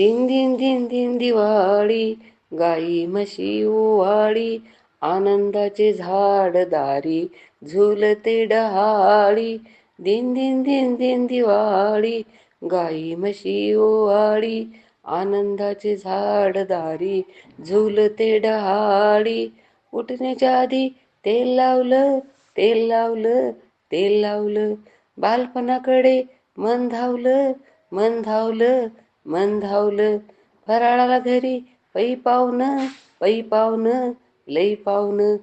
दिन दिन दिन दिन दिवाळी, गाई म्हशी ओवाळी, आनंदाचे झाड दारी, झुलते डहाळी. दिन दिन दिन दिन दिवाळी, गाई म्हशी ओवाळी, आनंदाचे झाड दारी, झुलते डहाळी. उठण्याच्या आधी तेल लावलं, तेल लावलं, तेल लावलं, बालपणाकडे मन धावलं, मन धावलं, मन धावलं. फराळाला घरी पै पावनं, पै पावनं, लई पावनं.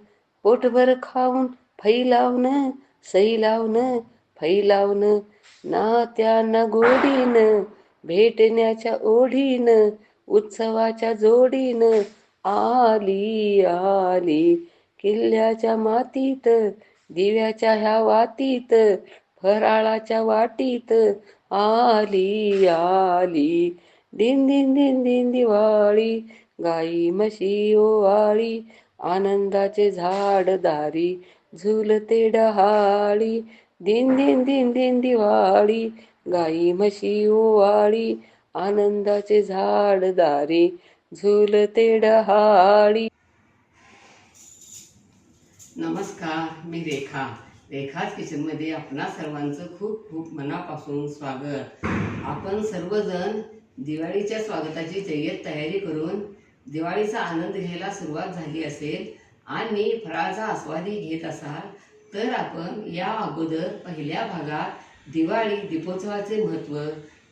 पोटभर खाऊन फै लावणं, सई लावणं, फै लावणं. नात्यांना गोडीनं, भेटण्याच्या ओढीनं, उत्सवाच्या जोडीनं, आली आली किल्ल्याच्या मातीत, दिव्याच्या ह्या वातीत, फराळाच्या वाटीत, आली आली. दिन दिन दिन दिन दिवाळी, गाई म्हशी ओवाळी, आनंदाचे झाड दारी, झुलते डहाळी. दिन दिन दिन दिन दिवाळी, गाई म्हशी ओवाळी, आनंदाचे झाड दारी, झुलते डहाळी. नमस्कार, मी रेखा. रेखाच किचनमध्ये आपणा सर्वांचं खूप खूप मनापासून स्वागत. आपण सर्वजण दिवाळीच्या स्वागताची जय्यत तयारी करून दिवाळीचा आनंद घ्यायला सुरुवात झाली असेल आणि फराळाचा आस्वादही घेत असाल तर आपण या अगोदर पहिल्या भागात दिवाळी दीपोत्सवाचे महत्त्व,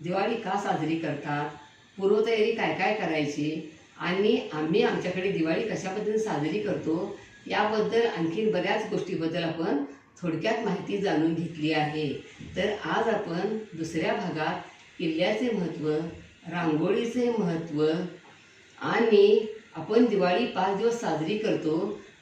दिवाळी का साजरी करतात, पूर्वतयारी काय काय करायची आणि आम्ही आमच्याकडे दिवाळी कशा पद्धतीने साजरी करतो याबद्दल आणखी बऱ्याच गोष्टीबद्दल आपण थोडक्यात माहिती जाणून घेतली आहे. तर आज आपण दुसऱ्या भागात किल्ल्याचे महत्त्व, रांगोळीचे महत्त्व आणि आपण दिवाळी 5 दिवस साजरी करतो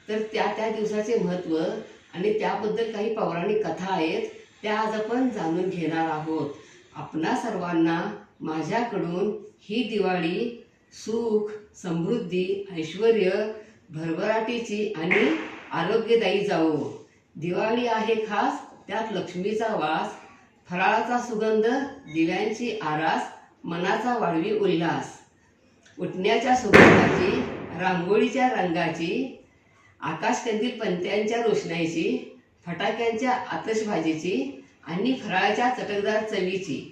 तर त्या दिवसाचे महत्त्व आणि त्याबद्दल काही पौराणिक कथा आहेत त्या आज आपण जाणून घेणार आहोत. आपणा सर्वांना माझ्याकडून ही दिवाळी सुख, समृद्धी, ऐश्वर्य, भरभराटीची आणि आरोग्यदायी जावो. दिवाळी आहे खास, त्यात लक्ष्मीचा वास, फराळाचा सुगंध, दिव्यांची आरास, मनाचा वाढवी उल्हास. उठण्याच्या सुगंधाची, रांगोळीच्या रंगाची, आकाशकंदील पणत्यांच्या रोषणाईची, फटाक्यांच्या आतषबाजीची आणि फराळाच्या चटकदार चवीची.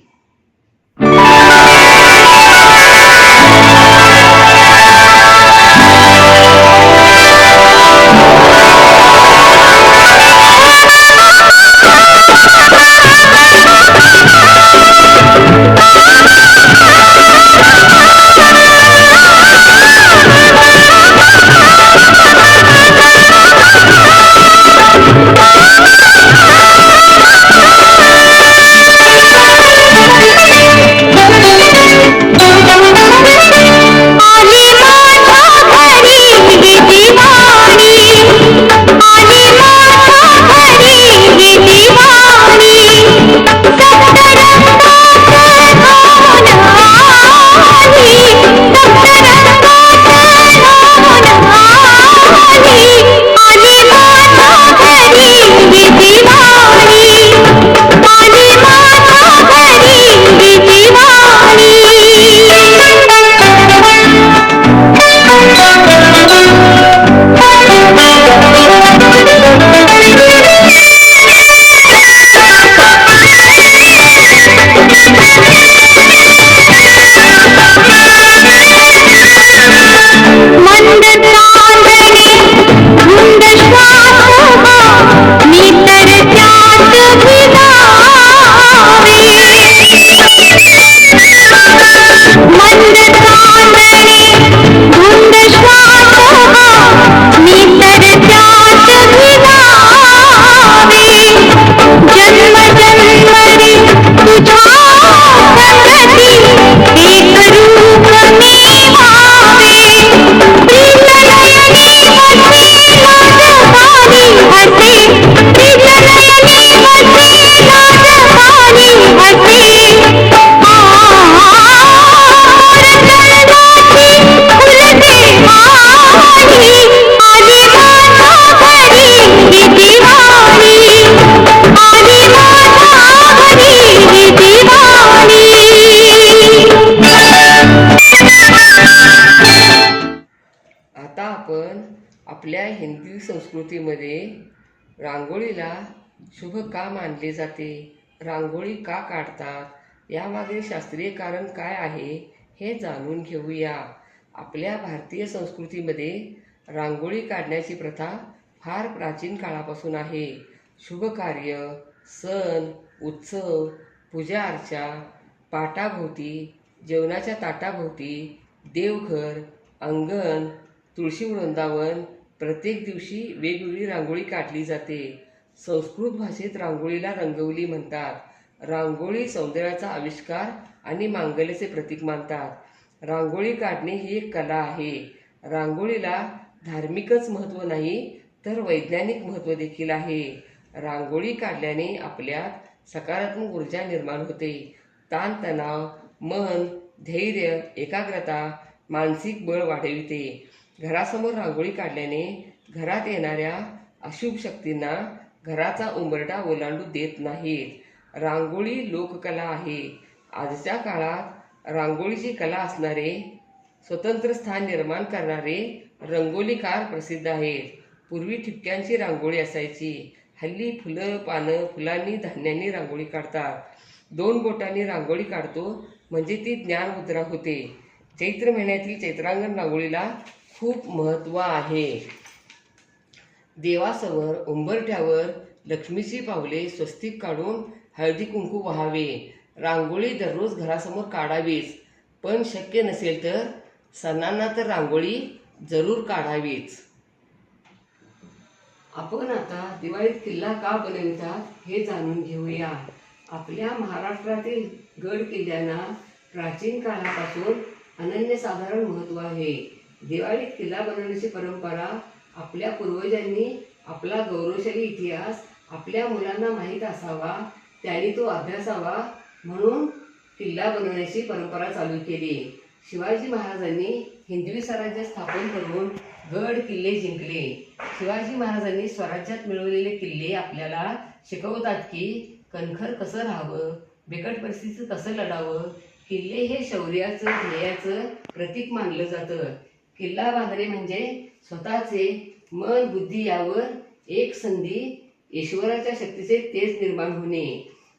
आपण आपल्या हिंदू संस्कृतीमध्ये रांगोळीला शुभ का मानले जाते, रांगोळी का काढतात, यामागे शास्त्रीय कारण काय आहे हे जाणून घेऊया. आपल्या भारतीय संस्कृतीमध्ये रांगोळी काढण्याची प्रथा फार प्राचीन काळापासून आहे. शुभ कार्य, सण, उत्सव, पूजा अर्चा, पाटाभोवती, जेवणाच्या ताटाभोवती, देवघर, अंगण, तुळशी वृंदावन प्रत्येक दिवशी वेगवेगळी रांगोळी काढली जाते. संस्कृत भाषेत रांगोळीला रंगवली म्हणतात. रांगोळी सौंदर्याचा आविष्कार आणि मांगल्याचे प्रतीक मानतात. रांगोळी काढणे ही एक कला आहे. रांगोळीला धार्मिकच महत्त्व नाही तर वैज्ञानिक महत्त्व देखील आहे. रांगोळी काढल्याने आपल्यात सकारात्मक ऊर्जा निर्माण होते. ताणतणाव, मन, धैर्य, एकाग्रता, मानसिक बळ वाढविते. घरासमोर रांगोळी काढल्याने घरात येणाऱ्या अशुभ शक्तींना घराचा उंबरठा ओलांडू देत नाहीत. रांगोळी लोककला आहे. आजच्या काळात रांगोळीची कला असणारे, स्वतंत्र स्थान निर्माण करणारे रंगोलीकार प्रसिद्ध आहेत. पूर्वी ठिपक्यांची रांगोळी असायची. हल्ली फुलं, पानं, फुलांनी, धान्यांनी रांगोळी काढतात. 2 बोटांनी रांगोळी काढतो म्हणजे ती ज्ञानमुद्रा होते. चैत्र महिन्यातील चैत्रांगण रांगोळीला खूप महत्त्व आहे. देवासमोर उंबरठ्यावर लक्ष्मीची पावले स्वस्तिक काढून हळदी कुंकू व्हावे. रांगोळी दररोज घरासमोर काढावीच, पण शक्य नसेल तर सणांना तर रांगोळी जरूर काढावीच. आपण आता दिवाळीत किल्ला का बनवितात हे जाणून घेऊया. आपल्या महाराष्ट्रातील गड किल्ल्यांना प्राचीन काळापासून अनन्यसाधारण महत्त्व आहे. दिवाळीत किल्ला बनवण्याची परंपरा आपल्या पूर्वजांनी आपला गौरवशाली इतिहास आपल्या मुलांना माहीत असावा, त्यांनी तो अभ्यासावा म्हणून किल्ला बनवण्याची परंपरा चालू केली. शिवाजी महाराजांनी हिंदवी स्वराज्य स्थापन करून गड किल्ले जिंकले. शिवाजी महाराजांनी स्वराज्यात मिळवलेले किल्ले आपल्याला शिकवतात की कणखर कसं राहावं, बिकट परिस्थितीत कसं लढावं. किल्ले हे शौर्याचं, ध्येयाचं प्रतीक मानलं जातं. किल्ला बांधणे म्हणजे स्वतःचे मन, बुद्धी यावर एक संधी ईश्वराच्या शक्तीचे तेज निर्माण होणे.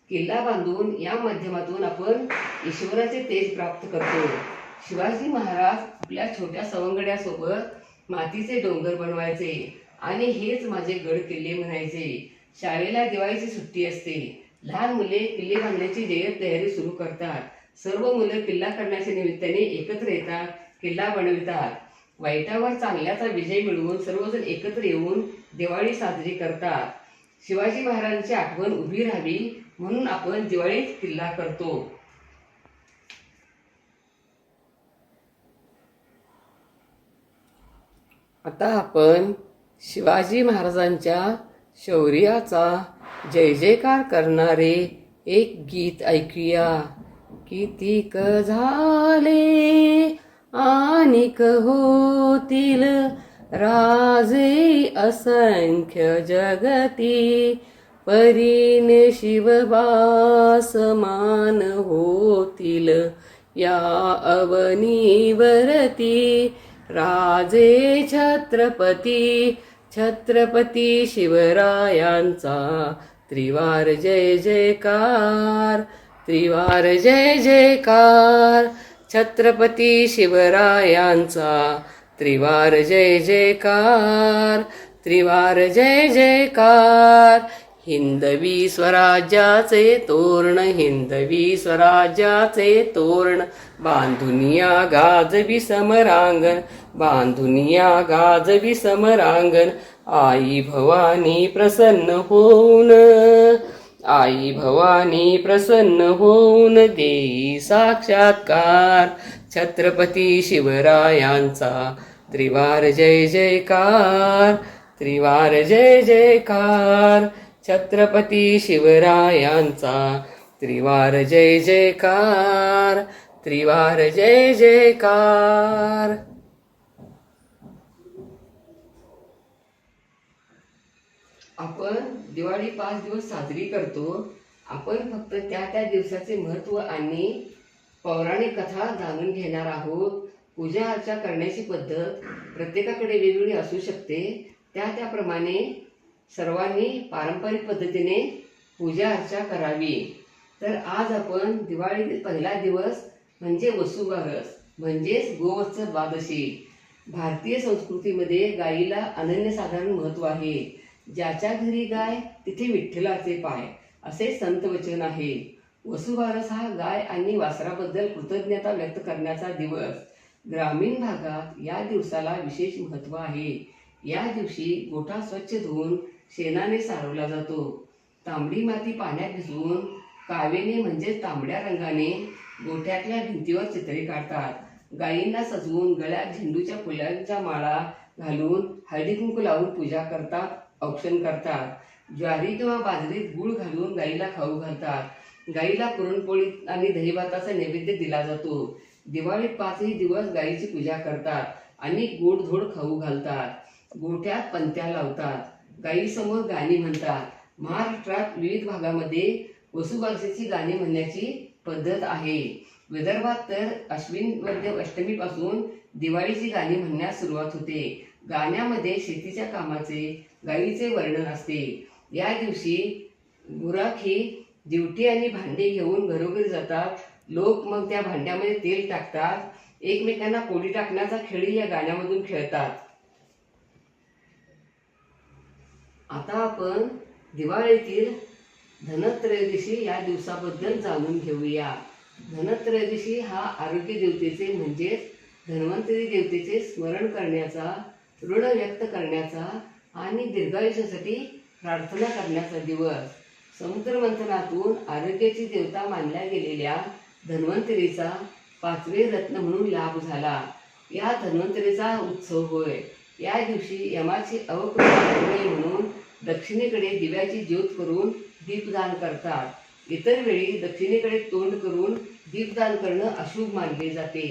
किल्ला बांधून या माध्यमातून आपण ईश्वराचे तेज प्राप्त करतो. शिवाजी महाराज आपल्या छोट्या सवंगड्यासोबत मातीचे डोंगर बनवायचे आणि हेच माझे गड किल्ले म्हणायचे. शाळेला दिवाळीची सुट्टी असते. लहान मुले किल्ले बांधण्याची जय्यत तयारी सुरू करतात. सर्व मुलं किल्ला करण्याच्या निमित्ताने एकत्र येतात, किल्ला बनवितात. वाईटावर चांगल्याचा विजय मिळवून सर्वजण एकत्र येऊन दिवाळी साजरी करतात. शिवाजी महाराजांची आठवण उभी राहावी म्हणून आपण दिवाळीत किल्ला करतो. आता आपण शिवाजी महाराजांच्या शौर्याचा जय जयकार करणारे एक गीत ऐकूया. कितीक झाले आणिक होतील राजे असंख्य जगती, परीन शिवबास मान होतील या अवनीवरती. राजे छत्रपती, छत्रपती शिवरायांचा त्रिवार जय जयकार, त्रिवार जय जयकार. छत्रपती शिवरायांचा त्रिवार जय जयकार, त्रिवार जय जयकार. हिंदवी स्वराज्याचे तोरण, हिंदवी स्वराज्याचे तोरण, बांधुनिया गाजवी समरांगण, बांधुनिया गाजवी समरांगण. आई भवानी प्रसन्न होऊन, आई भवानी प्रसन्न होऊन देई साक्षात्कार. छत्रपती शिवरायांचा त्रिवार जय जयकार, त्रिवार जय जयकार. छत्रपती शिवरायांचा त्रिवार जय जयकार, त्रिवार जय जयकार. आपण दिवाळी 5 दिवस साजरी करतो. आपण फक्त त्या दिवसाचे महत्त्व आणि पौराणिक कथा जाणून घेणार आहोत. पूजा अर्चा करण्याची पद्धत प्रत्येकाकडे वेगवेगळी असू शकते. त्याप्रमाणे सर्वांनी पारंपरिक पद्धतीने पूजा अर्चा करावी. तर आज आपण दिवाळीतील पहिला दिवस म्हणजे वसुबारस म्हणजेच गोवत्स द्वादशी. भारतीय संस्कृतीमध्ये गायीला अनन्यसाधारण महत्त्व आहे. ज्याच्या घरी गाय तिथे विठ्ठलाचे पाय असे संत वचन आहे. वसुबारस हा गाय आणि वासराबद्दल कृतज्ञता व्यक्त करण्याचा दिवस. ग्रामीण भागात या दिवसाला विशेष महत्त्व आहे. या दिवशी गोठा स्वच्छ धुवून शेणाने सारवला जातो. तांबडी माती पाण्यात भिजवून कावेने म्हणजे तांबड्या रंगाने गोठ्यातल्या भिंतीवर चित्रे काढतात. गायींना सजवून गळ्यात झेंडूच्या फुलांच्या माळा घालून हळदी कुंकू लावून पूजा करतात, औक्षण करतात. ज्वारी किंवा बाजरीत गूळ घालून गायीला खाऊ घालतात. गायीला पुरणपोळी आणि दहीभाताचा नैवेद्य दिला जातो. दिवाळीत 5ही दिवस गायीची पूजा करतात आणि गोडधोड खाऊ घालतात. गोठ्यात पंत्या लावतात. गायीसमोर गाणी म्हणतात. महाराष्ट्रात विविध भागामध्ये वसुबारसेची गाणी म्हणण्याची पद्धत आहे. विदर्भात तर अश्विन वद्य अष्टमीपासून दिवाळीची गाणी म्हणण्यास सुरुवात होते. गाण्यामध्ये शेतीच्या कामाचे, गायीचे वर्णन असते. या दिवशी गुराखी दिवटी आणि भांडे घेऊन घरोघरी जातात. लोक मग त्या भांड्यामध्ये तेल टाकतात. एकमेकांना पोळी टाकण्याचा खेळही या गाण्यामधून खेळतात. आता आपण दिवाळीतील धनत्रयोदशी या दिवसाबद्दल जाणून घेऊया. धनत्रयोदशी हा आरोग्य देवतेचे म्हणजेच धन्वंतरी देवतेचे स्मरण करण्याचा, ऋण व्यक्त करण्याचा आणि दीर्घायुष्यासाठी प्रार्थना करण्याचा दिवस. समुद्र मंथनातून आरोग्याची देवता मानल्या गेलेल्या धन्वंतरीचा 5वे रत्न म्हणून लाभ झाला. या धन्वंतरीचा उत्सव होय. या दिवशी यमाची अवकृपा होऊ नये म्हणून दक्षिणेकडे दिव्याची ज्योत करून दीपदान करतात. इतर वेळी दक्षिणेकडे तोंड करून दीपदान करणं अशुभ मानले जाते.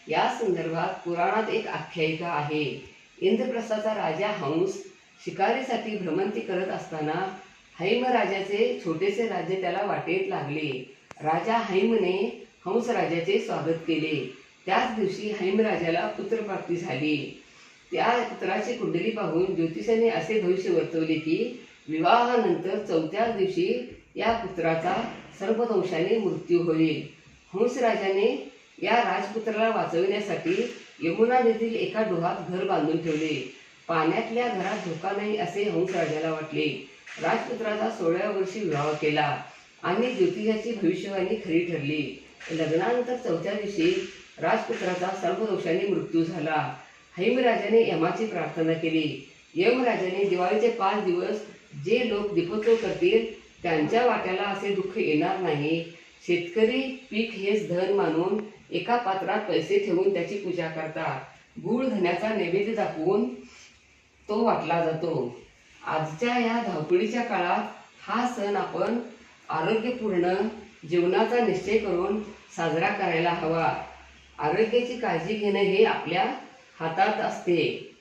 या संदर्भात पुराणात एक आख्यायिका आहे. इंद्रप्रस्थाचा राजा हंस शिकारीसाठी भ्रमंती करत असताना हैम राजाचे छोटेसे राज्य त्याला वाटेत लागले. राजा हैमने हंस राजाचे स्वागत केले. त्याच दिवशी हैम राजाला पुत्रप्राप्ती झाली. त्या पुत्राची कुंडली पाहून ज्योतिषाने असे भविष्य वर्तवले की विवाहानंतर 4थ्याच दिवशी या पुत्राचा सर्पदंशाने मृत्यू होईल. हंस राजाने या राजपुत्राला वाचविण्यासाठी यमुना नदीतील एका डोहात घर बांधून ठेवले. पाण्यातल्या घरात धोका नाही असे हंस राजाला वाटले. राजपुत्राचा 16व्या वर्षी विवाह केला आणि ज्योतिषाची भविष्यवाणी खरी ठरली. लग्नानंतर 4थ्या दिवशी राजपुत्राचा सर्पदंशाने मृत्यू झाला. हैमराजाने यमाची प्रार्थना केली. यमराजाने दिवाळीचे 5 दिवस जे लोक दीपोत्सव करतील त्यांच्या वाट्याला असे दुःख येणार नाही. शेतकरी पीक हेच धन मानून एका पात्रात पैसे ठेवून त्याची पूजा करतात. गूळ धन्याचा नैवेद्य दाखवून तो वाटला जातो. आजच्या या धावपळीच्या काळात हा सण आपण आरोग्यपूर्ण जीवनाचा निश्चय करून साजरा करायला हवा. आरोग्याची काळजी घेणं हे आपल्या हातात असते.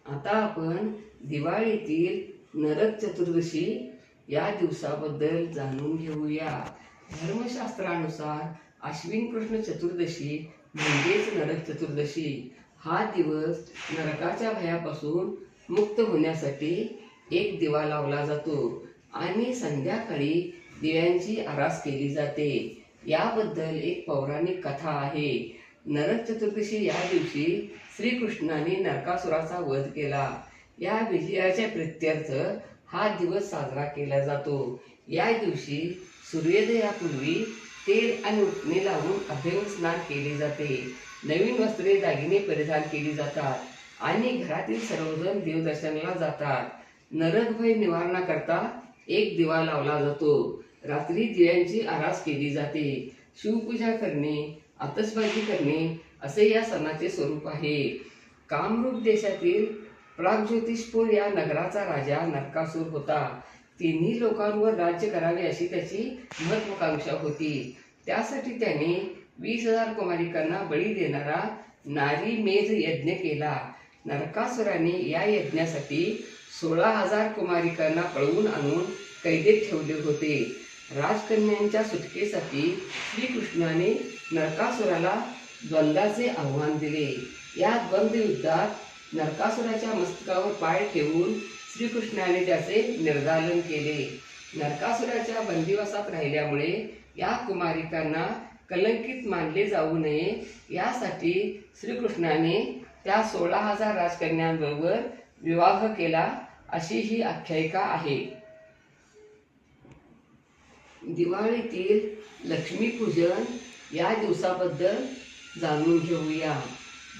आता आपण दिवाळीतील नरक चतुर्दशी या दिवसाबद्दल जाणून घेऊया. धर्मशास्त्रानुसार आश्विन कृष्ण चतुर्दशी म्हणजेच नरक चतुर्दशी हा दिवस नरकाच्या भयापासून मुक्त होण्यासाठी एक दिवा लावला जातो आणि संध्याकाळी दिव्यांची आरास केली जाते. याबद्दल एक पौराणिक कथा आहे. नरक चतुर्दशी या दिवशी श्रीकृष्णाने नरकासुराचा वध केला. या विजयाच्या प्रित्यर्थ हा दिवस साजरा केला जातो. या दिवशी सूर्योदयापूर्वी तेल आणि उटणे लावून अभ्यंग स्नान केले जाते. नवीन वस्त्रे दागिने परिधान केली जातात आणि घरातील सर्वजण देवदर्शनाला जातात. नरक भय निवारणाकरता एक दिवा लावला जातो. रात्री दिव्यांची आरास केली जाते. शिवपूजा करणे, आतषबाजी करणे असे या सणाचे स्वरूप आहे. कामरूप देशातील प्रागज्योतिषपूर या नगराचा राजा नरकासूर होता. तिन्ही लोकांवर राज्य करावे अशी त्याची महत्वाकांक्षा होती. त्यासाठी त्याने 20,000 कुमारिकांना बळी देणारा नारी मेध यज्ञ केला. नरकासुराने या यज्ञासाठी 16,000 कुमारिकांना पळवून आणून कैदेत ठेवले होते. राजकन्यांच्या सुटकेसाठी श्रीकृष्णाने नरकासुराला द्वंद्वाचे आव्हान दिले. या द्वंद्व युद्धात नरकासुराच्या मस्तकावर पाय ठेवून श्रीकृष्णाने त्याचे निर्दालन केले. नरकासुराच्या बंदिवासात राहिल्यामुळे या कुमारिकांना कलंकित मानले जाऊ नये यासाठी श्रीकृष्णाने त्या 16,000 राजकन्यांबरोबर विवाह केला, अशी ही आख्यायिका आहे. दिवाळीतील लक्ष्मीपूजन या दिवसाबद्दल जाणून घेऊया.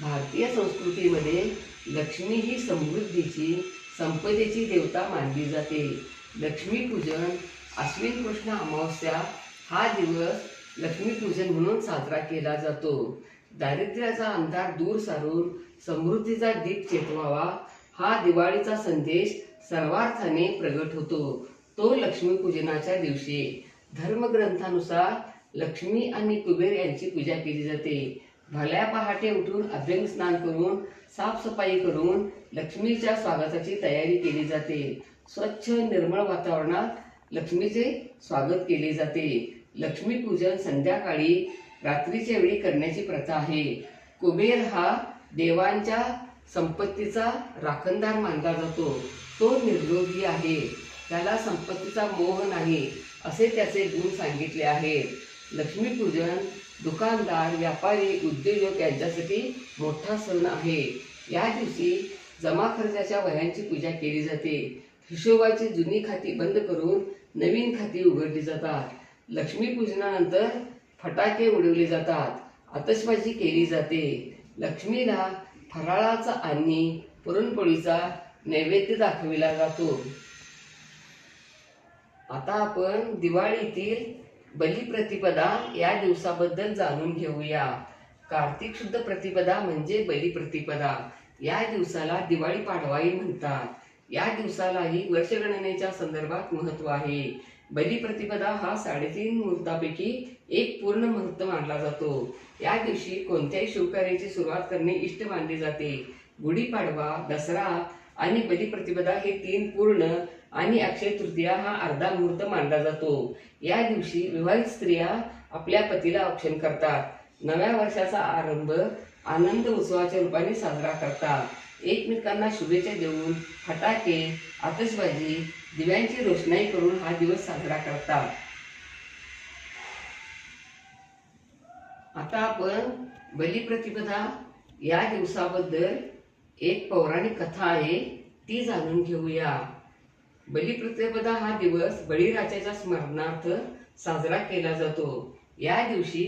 भारतीय संस्कृतीमध्ये लक्ष्मी ही समृद्धीची, संपदेची देवता मानली जाते. लक्ष्मीपूजन आश्विन कृष्ण अमावस्या हा दिवस लक्ष्मीपूजन म्हणून साजरा केला जातो. दारिद्र्याचा अंधार दूर सारून समृद्धीचा दीप चेतवावा हा दिवाळीचा संदेश सर्वार्थाने प्रगट होतो. तो लक्ष्मीपूजनाच्या दिवशी धर्मग्रंथानुसार लक्ष्मी आणि कुबेर यांची पूजा केली जाते. भल्या पहाटे उठून अभ्यंग स्नान करून साफसफाई करून लक्ष्मीच्या स्वागताची तयारी केली जाते. स्वच्छ निर्मळ वातावरणात लक्ष्मीचे स्वागत केले जाते. लक्ष्मीपूजन संध्याकाळी रात्रीच्या वेळी करण्याची प्रथा आहे. कुबेर हा देवांच्या संपत्तीचा राखणदार मानला जातो. तो निर्लोभी आहे, त्याला संपत्तीचा मोह नाही असे त्याचे गुण सांगितले आहेत. लक्ष्मीपूजन दुकानदार, व्यापारी, उद्योजक यांच्यासाठी मोठा सण आहे. या दिवशी जमा खर्चाच्या वह्यांची पूजा केली जाते. हिशोबाची जुनी खाती बंद करून नवीन खाती उघडली जातात. लक्ष्मीपूजनानंतर फटाके उडवले जातात, आतषबाजी केली जाते. लक्ष्मीला फराळाचा आणि पुरणपोळीचा नैवेद्य दाखविला जातो. आता आपण दिवाळीतील बलिप्रतिपदा या दिवसाबद्दल जाणून घेऊया. कार्तिक शुद्ध प्रतिपदा म्हणजे बलिप्रतिपदा. या दिवसाला दिवाळी पाडवाही म्हणतात. या दिवसालाही वर्षगणनेच्या संदर्भात महत्त्व आहे. बलिप्रतिपदा हा 3.5 मुहूर्तापैकी एक पूर्ण मुहूर्त मानला जातो. या दिवशी कोणत्याही शुभकार्याची सुरुवात करणे इष्ट मानले जाते. गुढीपाडवा, दसरा आणि बलिप्रतिपदा हे 3 पूर्ण आणि अक्षय तृतीया हा अर्धा मुहूर्त मानला जातो. या दिवशी विवाहित स्त्रिया आपल्या पतीला औक्षण करतात. नव्या वर्षाचा आरंभ आनंद उत्सवाच्या रूपाने साजरा करतात. एकमेकांना शुभेच्छा देऊन फटाके, आतषबाजी, दिव्यांची रोषणाई करून हा दिवस साजरा करतात. आता आपण बलिप्रतिपदा या दिवसाबद्दल एक पौराणिक कथा आहे ती जाणून घेऊया. बलिप्रतिपदा हा दिवस बळीराजाच्या स्मरणार्थ साजरा केला जातो. या दिवशी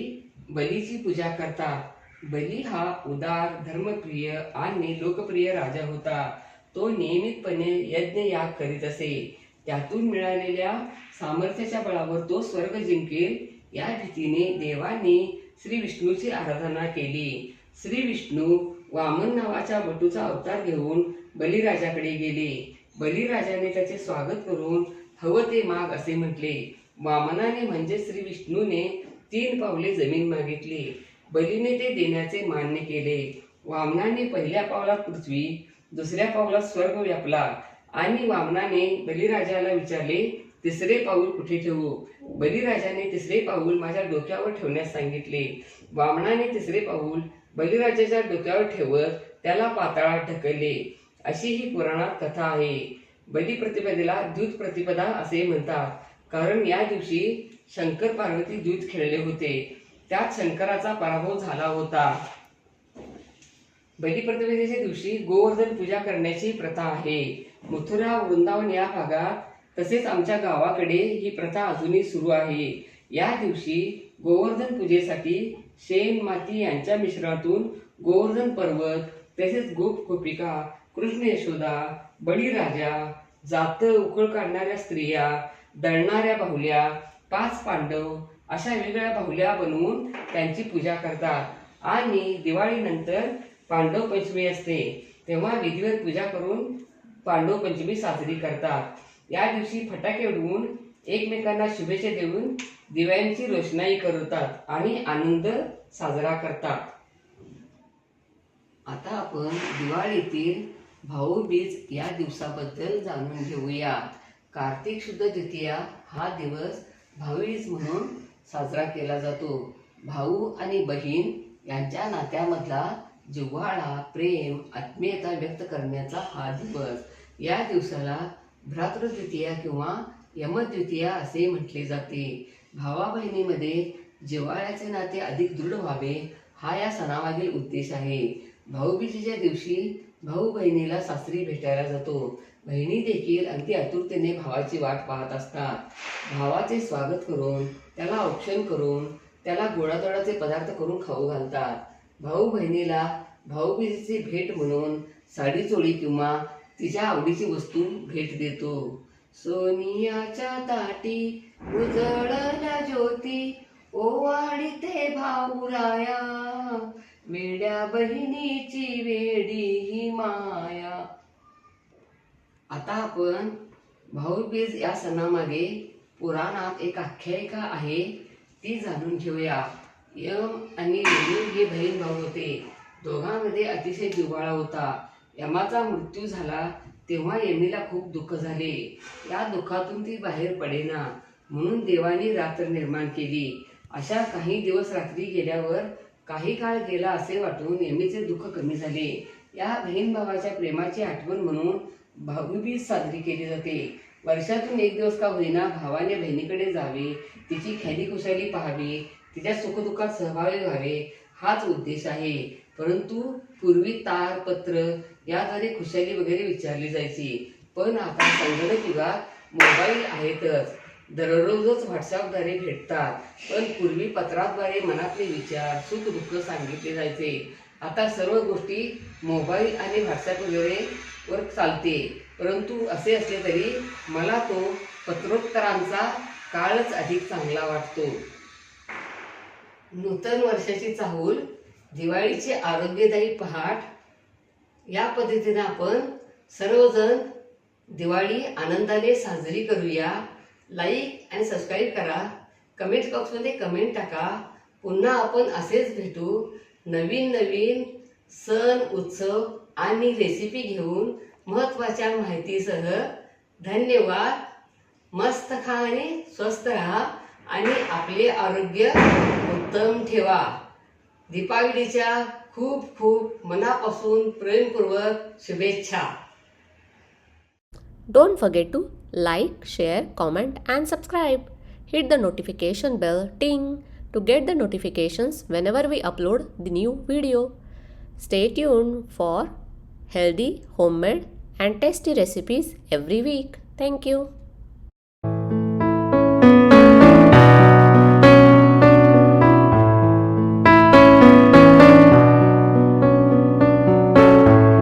बलीची पूजा करतात. बली हा उदार, धर्मप्रिय आणि लोकप्रिय राजा होता. तो नियमितपणे यज्ञ याग करीत असे. त्यातून मिळालेल्या सामर्थ्याच्या बळावर तो स्वर्ग जिंकेल या भीतीने देवांनी श्री विष्णूची आराधना केली. श्री विष्णू वामन नावाच्या वटूचा अवतार घेऊन बलिराजाकडे गेले. बलिराजाने त्याचे स्वागत करून हवं ते माग असे म्हटले. वामनाने म्हणजे श्री विष्णूने 3 पावले जमीन मागितली. बलीने ते देण्याचे मान्य केले. वामनाने पहिल्या पावलात पृथ्वी, दुसऱ्या पावलात स्वर्ग व्यापला आणि वामनाने बलिराजाला विचारले, 3रे पाऊल कुठे ठेवू? बलिराजाने 3रे पाऊल माझ्या डोक्यावर ठेवण्यास सांगितले. वामनाने 3रे पाऊल बलिराजाच्या डोक्यावर ठेवत त्याला पाताळात ढकलले. अशी ही पुराणात कथा आहे. बलिप्रतिपदेला द्यूत प्रतिपदा असे म्हणतात, कारण या दिवशी शंकर पार्वती द्यूत खेळले होते. त्यात शंकराचा पराभव झाला होता. बलिप्रतिपदेच्या दिवशी गोवर्धन पूजा करण्याची प्रथा आहे. मथुरा, वृंदावन या भागात तसेच आमच्या गावाकडे ही प्रथा अजूनही सुरू आहे. या दिवशी गोवर्धन पूजेसाठी शेण, माती यांच्या मिश्रणातून गोवर्धन पर्वत, तसेच गोप गोपिका, कृष्ण यशोदा, बळीराजा, जात उकळ काढणाऱ्या स्त्रिया, दळणाऱ्या बाहुल्या, 5 पांडव अशा वेगवेगळ्या बाहुल्या बनवून त्यांची पूजा करतात. आणि दिवाळीनंतर पांडव पंचमी असते, तेव्हा विधिवत पूजा करून पांडव पंचमी साजरी करतात. या दिवशी फटाके उडवून एकमेकांना शुभेच्छा देऊन दिव्यांची रोषणाई करतात आणि आनंद साजरा करतात. आता आपण दिवाळीतील भाऊबीज या दिवसाबद्दल जाणून घेऊया. कार्तिक शुद्ध द्वितीया हा दिवस भाऊबीज म्हणून साजरा केला जातो. भाऊ आणि बहीण यांच्या नात्यामधला जिव्हाळा, प्रेम, आत्मीयता व्यक्त करण्याचा हा दिवस. या दिवसाला भ्रातृद्वितीया किंवा यमद्वितीया असे म्हटले जाते. भावा बहिणीमध्ये जिव्हाळ्याचे नाते अधिक दृढ व्हावे हा या सणामागील उद्देश आहे. भाऊबीजेच्या दिवशी भाऊ बहिणीला सासरी भेटायला जातो. बहिणी देखील अगदी आतुरतेने भावाची वाट पाहत असतात. भावाचे स्वागत करून, त्याला औक्षण करून, त्याला गोडाधोडाचे पदार्थ करून खाऊ घालतात. भाऊ बहिणीला भाऊबीजेची भेट म्हणून साडी चोळी किंवा तिच्या आवडीची वस्तू भेट देतो. सोनियाच्या ताटी उजळल्या ज्योती, ओवाळीते भाऊराया, वेड्या बहिणीची वेडी ही माया. आता आपण भाऊबीज या सणामागे पुराणात एक आख्यायिका आहे ती जाणून घेऊया. यम आणि रेणू हे बहीण भाऊ होते. दोघांमध्ये अतिशय जिव्हाळा होता. यमाचा मृत्यू झाला तेव्हा यमीला खूप दुःख झाले. या दुःखातून ती बाहेर पडेना म्हणून देवाने रात्र निर्माण केली. अशा काही दिवस रात्री गेल्यावर काही काळ गेला असे वाटून यमीचे दुःख कमी झाले. या बहीण भावाच्या प्रेमाची आठवण म्हणून भाऊबीज साजरी केली जाते. वर्षातून एक दिवस का होईना भावाने बहिणीकडे जावे, तिची ख्यालीखुशाली पाहावी, तिच्या सुखदुःखात सहभागी व्हावे हाच उद्देश आहे. परंतु पूर्वी तार पत्र याद्वारे खुशाली वगैरे विचारली जायची. पण आता संगणक युगात मोबाईल आहेतच. दररोजच व्हॉट्सअपद्वारे भेटतात. पण पूर्वी पत्राद्वारे मनातले विचार, सुख दुःख सांगितले जायचे. आता सर्व गोष्टी मोबाईल आणि व्हॉट्सअप वगैरे वर चालते. परंतु असे असले तरी मला तो पत्रोत्तरांचा काळच अधिक चांगला वाटतो. नूतन वर्षाची चाहूल, दिवाळीची आरोग्यदायी पहाट या पद्धतीने आपण सर्वजण दिवाळी आनंदाने साजरी करूया. लाईक आणि सबस्क्राईब करा. कमेंट बॉक्समध्ये कमेंट टाका. पुन्हा आपण असेच भेटू नवीन नवीन सण, उत्सव आणि रेसिपी घेऊन महत्त्वाच्या माहितीसह. धन्यवाद. मस्त खा आणि स्वस्थ राहा आणि आपले आरोग्य उत्तम ठेवा. दीपावलीच्या खूप खूप मनापासून प्रेमपूर्वक शुभेच्छा. Don't forget to like, share, comment and subscribe. Hit the notification bell ting to get the notifications whenever we upload the new video. Stay tuned for healthy, homemade and tasty recipes every week. Thank you.